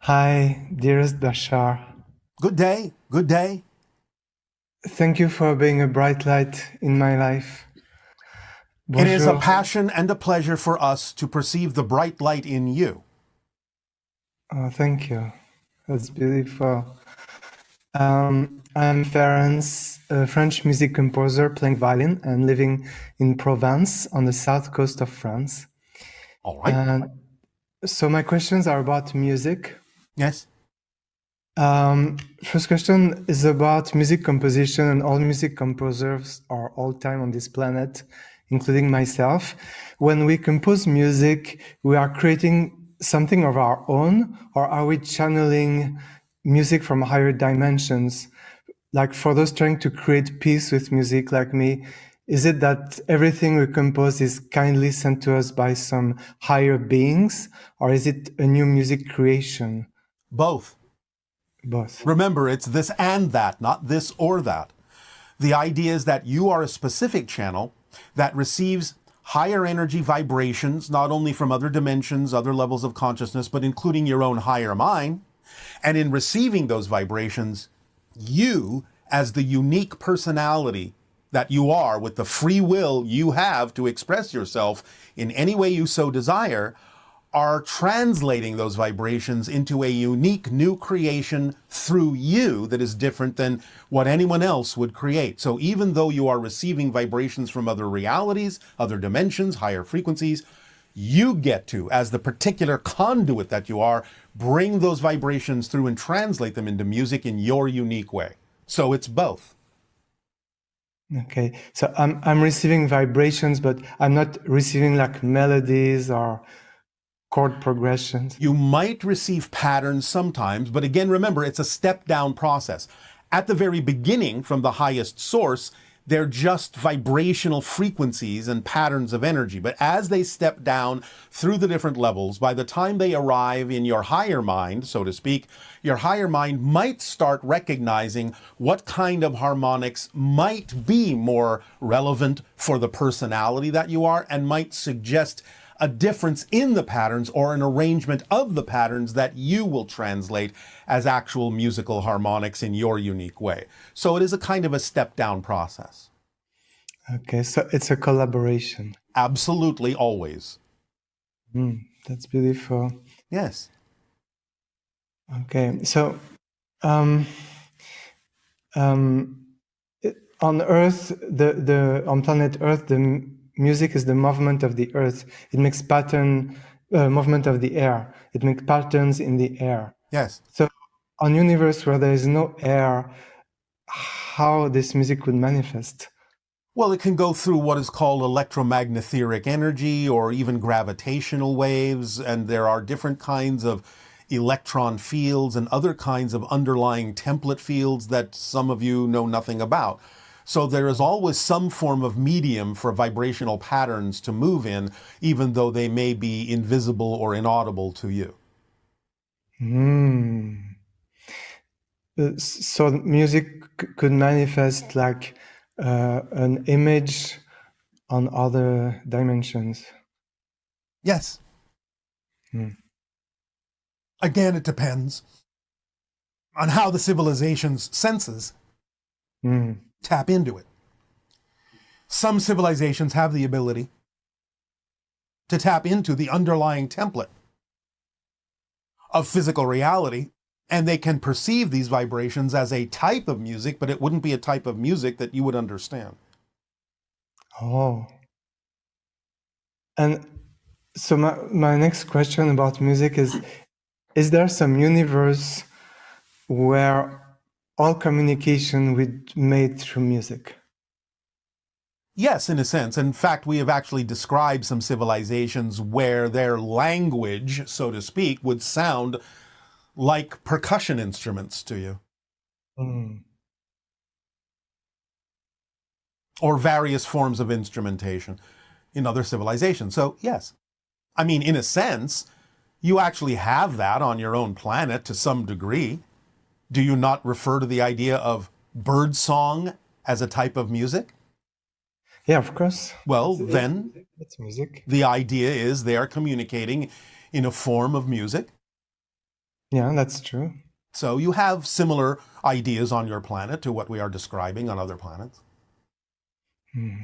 Hi, dearest Bashar. Good day. Good day. Thank you for being a bright light in my life. It is a Bonjour. passion and a pleasure for us to perceive the bright light in you. Oh, thank you. That's beautiful. I'm Ferenc, a French music composer playing violin and living in Provence on the south coast of France. All right. And so my questions are about music. Yes. First question is about music composition, and all music composers are all time on this planet, including myself. When we compose music, we are creating something of our own, or are we channeling music from higher dimensions? Like for those trying to create peace with music like me, is it that everything we compose is kindly sent to us by some higher beings, or is it a new music creation? Both. Both. Remember, it's this and that, not this or that. The idea is that you are a specific channel that receives higher energy vibrations, not only from other dimensions, other levels of consciousness, but including your own higher mind. And in receiving those vibrations, you, as the unique personality that you are, with the free will you have to express yourself in any way you so desire, are translating those vibrations into a unique new creation through you that is different than what anyone else would create. So even though you are receiving vibrations from other realities, other dimensions, higher frequencies, you get to, as the particular conduit that you are, bring those vibrations through and translate them into music in your unique way. So it's both. Okay, so I'm receiving vibrations, but I'm not receiving like melodies or chord progressions. You might receive patterns sometimes, but again, remember, it's a step down process. At the very beginning, from the highest source, they're just vibrational frequencies and patterns of energy. But as they step down through the different levels, by the time they arrive in your higher mind, so to speak, your higher mind might start recognizing what kind of harmonics might be more relevant for the personality that you are and might suggest a difference in the patterns or an arrangement of the patterns that you will translate as actual musical harmonics in your unique way. So it is a kind of a step down process. Okay, so it's a collaboration. Absolutely, always. That's beautiful. Yes. Okay, so um, um, on Earth, on planet Earth, music is the movement of the Earth. It makes movement of the air. It makes patterns in the air. Yes. So on universe where there is no air, how this music would manifest? Well, it can go through what is called electromagnetic energy or even gravitational waves, and there are different kinds of electron fields and other kinds of underlying template fields that some of you know nothing about. So there is always some form of medium for vibrational patterns to move in, even though they may be invisible or inaudible to you. So music could manifest like an image on other dimensions. Yes. Again, it depends on how the civilization's senses tap into it. Some civilizations have the ability to tap into the underlying template of physical reality, and they can perceive these vibrations as a type of music, but it wouldn't be a type of music that you would understand. Oh. And so my next question about music is there some universe where all communication would made through music? Yes, in a sense. In fact, we have actually described some civilizations where their language, so to speak, would sound like percussion instruments to you, or various forms of instrumentation in other civilizations. So, yes. I mean, in a sense, you actually have that on your own planet to some degree. Do you not refer to the idea of bird song as a type of music? Yeah, of course. Well, then It's music. the idea is they are communicating in a form of music. Yeah, that's true. So you have similar ideas on your planet to what we are describing on other planets. Hmm.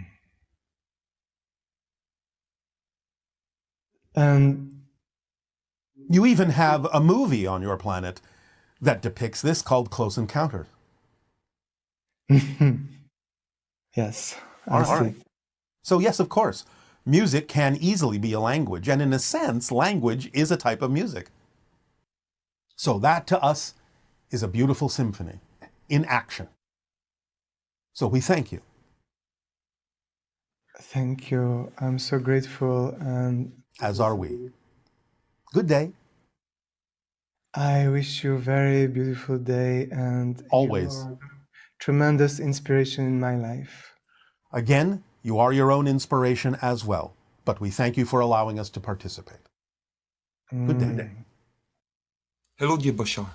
And You even have a movie on your planet that depicts this called Close Encounters. yes, All I right. see. So yes, of course, music can easily be a language, and in a sense, language is a type of music. So that to us is a beautiful symphony in action. So we thank you. Thank you. I'm so grateful, and As are we. Good day. I wish you a very beautiful day, and you Always. are tremendous inspiration in my life. Again, you are your own inspiration as well, but we thank you for allowing us to participate. Good day. Hello, dear Bashar.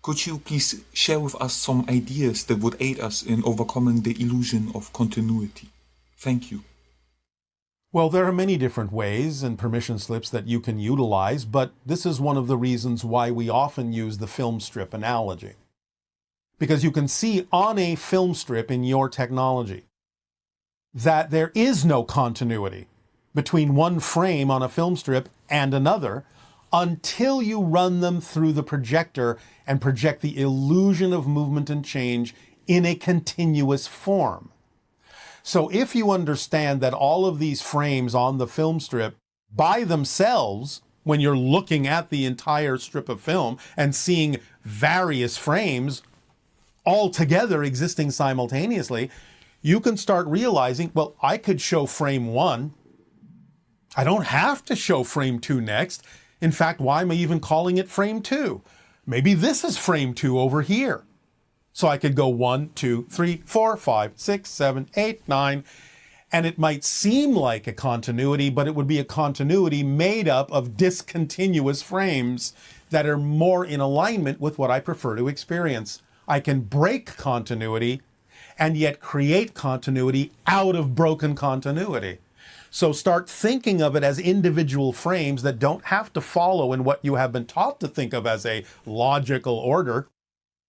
Could you please share with us some ideas that would aid us in overcoming the illusion of continuity? Thank you. Well, there are many different ways and permission slips that you can utilize, but this is one of the reasons why we often use the film strip analogy. Because you can see on a film strip in your technology that there is no continuity between one frame on a film strip and another until you run them through the projector and project the illusion of movement and change in a continuous form. So if you understand that all of these frames on the film strip by themselves, when you're looking at the entire strip of film and seeing various frames all together existing simultaneously, you can start realizing, well, I could show frame 1. I don't have to show frame 2 next. In fact, why am I even calling it frame 2? Maybe this is frame 2 over here. So I could go 1, 2, 3, 4, 5, 6, 7, 8, 9, and it might seem like a continuity, but it would be a continuity made up of discontinuous frames that are more in alignment with what I prefer to experience. I can break continuity and yet create continuity out of broken continuity. So start thinking of it as individual frames that don't have to follow in what you have been taught to think of as a logical order.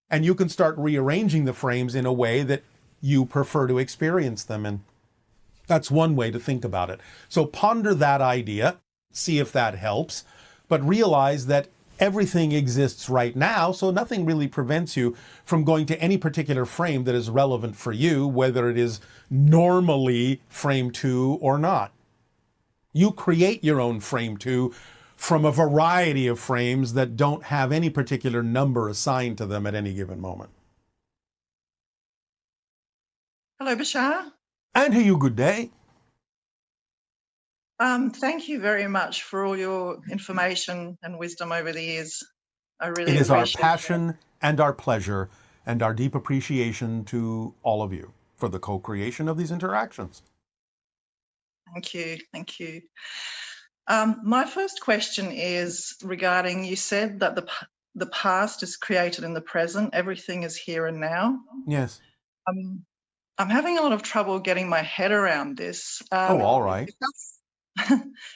And you can start rearranging the frames in a way that you prefer to experience them in. That's one way to think about it. So ponder that idea, see if that helps, but realize that everything exists right now, so nothing really prevents you from going to any particular frame that is relevant for you, whether it is normally frame 2 or not. You create your own frame 2 from a variety of frames that don't have any particular number assigned to them at any given moment. Hello, Bashar. And to you, good day. Thank you very much for all your information and wisdom over the years. I really It is our appreciate passion and our pleasure and our deep appreciation to all of you for the co-creation of these interactions. Thank you. Thank you. My first question is regarding, you said that the past is created in the present. Everything is here and now. Yes. I'm having a lot of trouble getting my head around this. All right.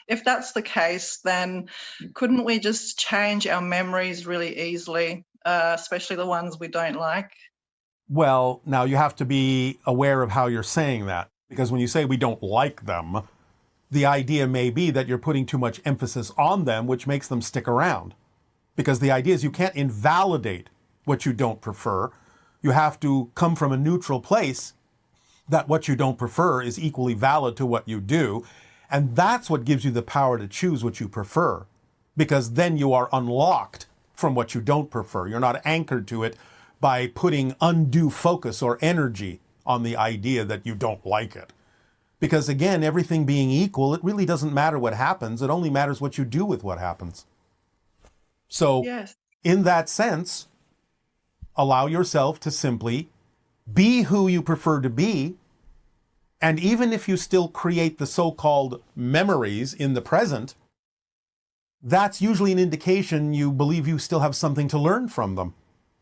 If that's the case, then couldn't we just change our memories really easily, especially the ones we don't like? Well, now you have to be aware of how you're saying that, because when you say we don't like them, the idea may be that you're putting too much emphasis on them, which makes them stick around. Because the idea is you can't invalidate what you don't prefer. You have to come from a neutral place that what you don't prefer is equally valid to what you do. And that's what gives you the power to choose what you prefer, because then you are unlocked from what you don't prefer. You're not anchored to it by putting undue focus or energy on the idea that you don't like it. Because again, everything being equal, it really doesn't matter what happens. It only matters what you do with what happens. So Yes. in that sense, allow yourself to simply be who you prefer to be. And even if you still create the so-called memories in the present, that's usually an indication you believe you still have something to learn from them.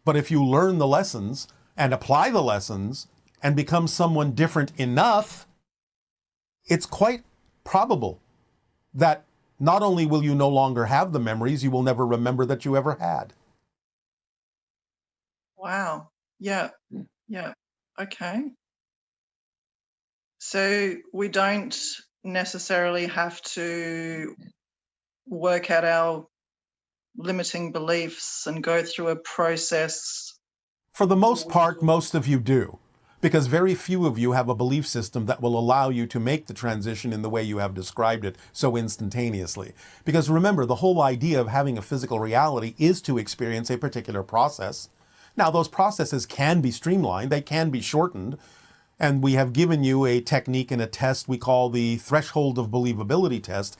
But if you learn the lessons and apply the lessons and become someone different enough, it's quite probable that not only will you no longer have the memories, you will never remember that you ever had. Wow. Yeah. Yeah. Okay. So we don't necessarily have to work out our limiting beliefs and go through a process. For the most part, most of you do, because very few of you have a belief system that will allow you to make the transition in the way you have described it so instantaneously. Because remember, the whole idea of having a physical reality is to experience a particular process. Now, those processes can be streamlined, they can be shortened, and we have given you a technique and a test we call the threshold of believability test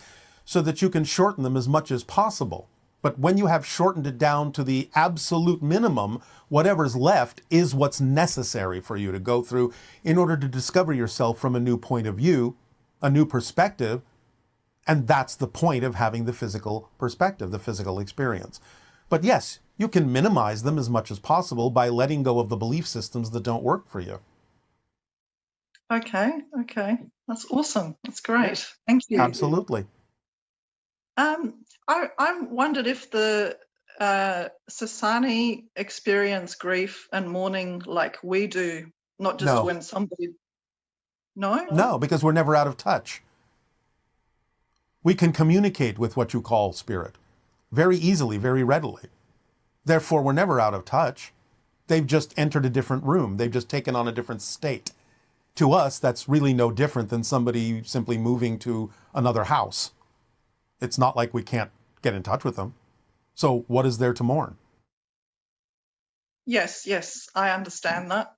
so that you can shorten them as much as possible. But when you have shortened it down to the absolute minimum, whatever's left is what's necessary for you to go through in order to discover yourself from a new point of view, a new perspective, and that's the point of having the physical perspective, the physical experience. But yes, you can minimize them as much as possible by letting go of the belief systems that don't work for you. Okay. That's awesome. That's great. Thank you. Absolutely. I wondered if the Sasani experience grief and mourning like we do, not just No. when somebody. No? No, because we're never out of touch. We can communicate with what you call spirit very easily, very readily. Therefore, we're never out of touch. They've just entered a different room. They've just taken on a different state. To us, that's really no different than somebody simply moving to another house. It's not like we can't get in touch with them. So what is there to mourn? Yes, I understand that.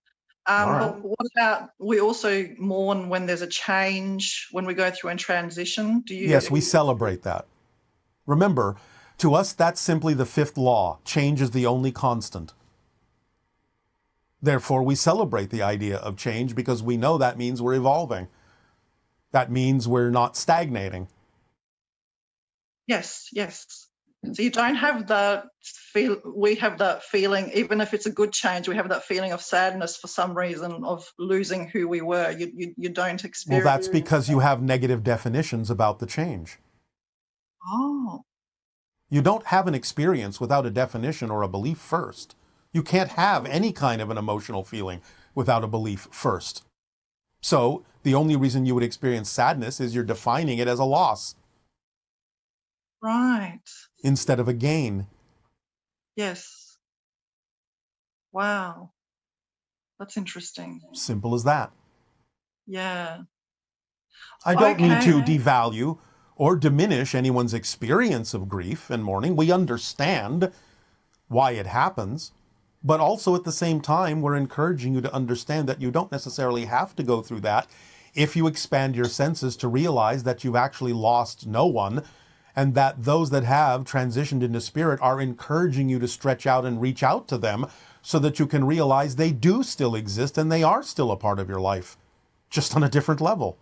All right. But what about, we also mourn when there's a change, when we go through a transition? Do you? Yes, we celebrate that. Remember, to us, that's simply the fifth law. Change is the only constant. Therefore, we celebrate the idea of change because we know that means we're evolving. That means we're not stagnating. Yes. So you don't have that feel. We have that feeling, even if it's a good change, we have that feeling of sadness for some reason of losing who we were. You don't Well, experience. that's because you have negative definitions about the change. Oh, You don't have an experience without a definition or a belief first. You can't have any kind of an emotional feeling without a belief first. So the only reason you would experience sadness is you're defining it as a loss right. instead of a gain. Yes. Wow. That's interesting. Simple as that. Yeah. I don't need to Okay. devalue or diminish anyone's experience of grief and mourning. We understand why it happens, but also at the same time, we're encouraging you to understand that you don't necessarily have to go through that if you expand your senses to realize that you've actually lost no one, and that those that have transitioned into spirit are encouraging you to stretch out and reach out to them so that you can realize they do still exist and they are still a part of your life, just on a different level.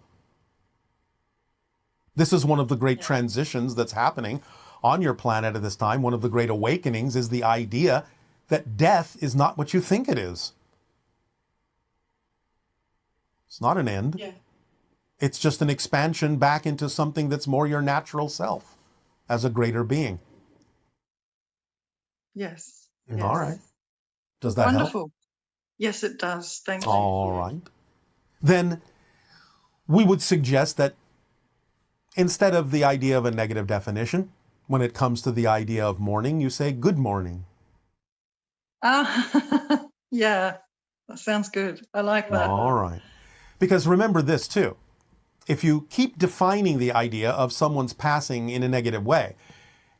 This is one of the great transitions that's happening on your planet at this time. One of the great awakenings is the idea that death is not what you think it is. It's not an end. Yeah. It's just an expansion back into something that's more your natural self as a greater being. Yes. All right. Does that help? Wonderful. Yes, it does. Thank you. All right. Then we would suggest that instead of the idea of a negative definition, when it comes to the idea of mourning, you say good morning. Yeah, that sounds good. I like that. All right. Because remember this too. If you keep defining the idea of someone's passing in a negative way,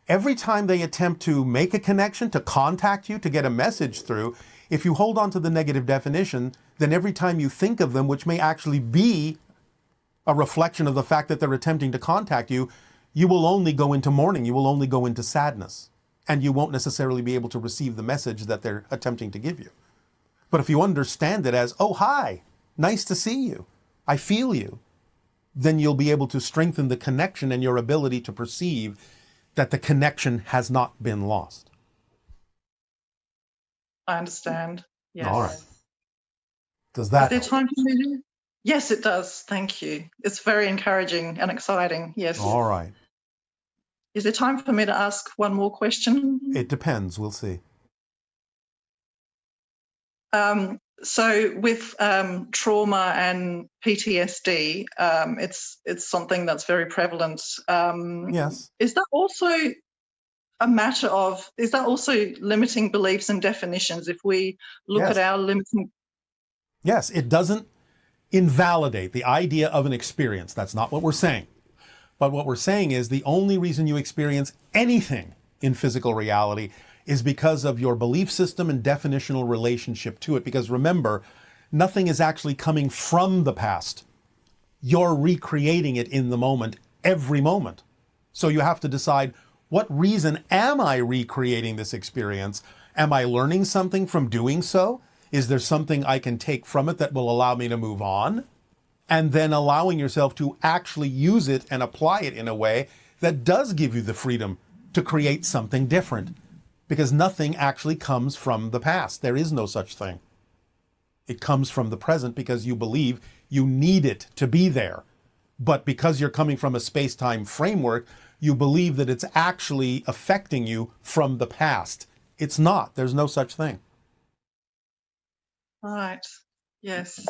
every time they attempt to make a connection, to contact you, to get a message through, if you hold on to the negative definition, then every time you think of them, which may actually be a reflection of the fact that they're attempting to contact you, you will only go into mourning, you will only go into sadness, and you won't necessarily be able to receive the message that they're attempting to give you. But if you understand it as, oh, hi, nice to see you, I feel you, then you'll be able to strengthen the connection and your ability to perceive that the connection has not been lost. I understand. Yes. All right. Does Is that there help? time for me to? Yes, it does. Thank you. It's very encouraging and exciting. Yes. All right. Is there time for me to ask one more question? It depends. We'll see. So with trauma and PTSD, it's something that's very prevalent. Yes. Is that also a matter of, is that also limiting beliefs and definitions? If we look Yes. at our limiting... Yes, it doesn't invalidate the idea of an experience. That's not what we're saying. But what we're saying is the only reason you experience anything in physical reality is because of your belief system and definitional relationship to it. Because remember, nothing is actually coming from the past. You're recreating it in the moment, every moment. So you have to decide, what reason am I recreating this experience? Am I learning something from doing so? Is there something I can take from it that will allow me to move on? And then allowing yourself to actually use it and apply it in a way that does give you the freedom to create something different. Because nothing actually comes from the past. There is no such thing. It comes from the present because you believe you need it to be there. But because you're coming from a space-time framework, you believe that it's actually affecting you from the past. It's not. There's no such thing. Right. Yes.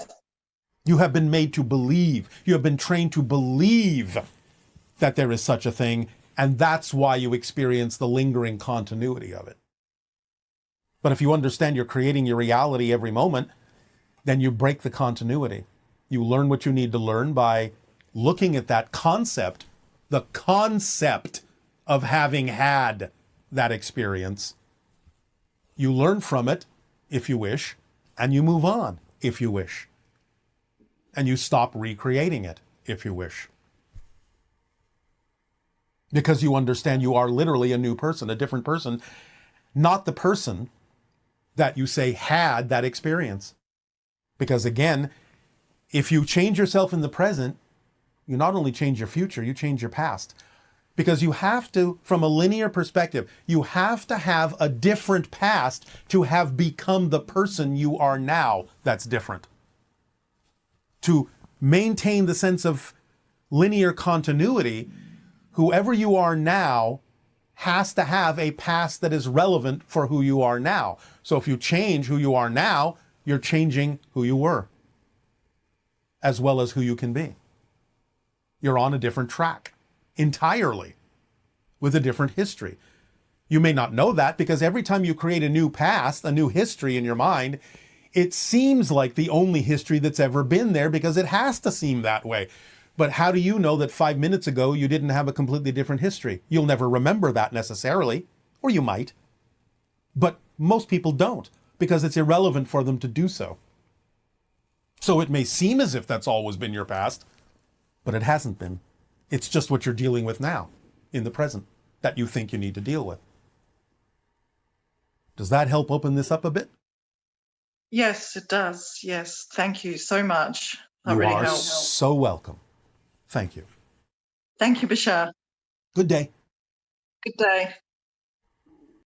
You have been made to believe. You have been trained to believe that there is such a thing, and that's why you experience the lingering continuity of it. But if you understand you're creating your reality every moment, then you break the continuity. You learn what you need to learn by looking at that concept, the concept of having had that experience. You learn from it, if you wish, and you move on, if you wish. And you stop recreating it, if you wish. Because you understand you are literally a new person, a different person, not the person that you say had that experience. Because again, if you change yourself in the present, you not only change your future, you change your past. Because you have to, from a linear perspective, you have to have a different past to have become the person you are now that's different. To maintain the sense of linear continuity, whoever you are now has to have a past that is relevant for who you are now. So if you change who you are now, you're changing who you were, as well as who you can be. You're on a different track entirely, with a different history. You may not know that because every time you create a new past, a new history in your mind, it seems like the only history that's ever been there because it has to seem that way. But how do you know that 5 minutes ago you didn't have a completely different history? You'll never remember that necessarily, or you might. But most people don't, because it's irrelevant for them to do so. So it may seem as if that's always been your past, but it hasn't been. It's just what you're dealing with now, in the present, that you think you need to deal with. Does that help open this up a bit? Yes, it does. Yes. Thank you so much. That You really are helps. so welcome. Thank you. Thank you, Bashar. Good day. Good day.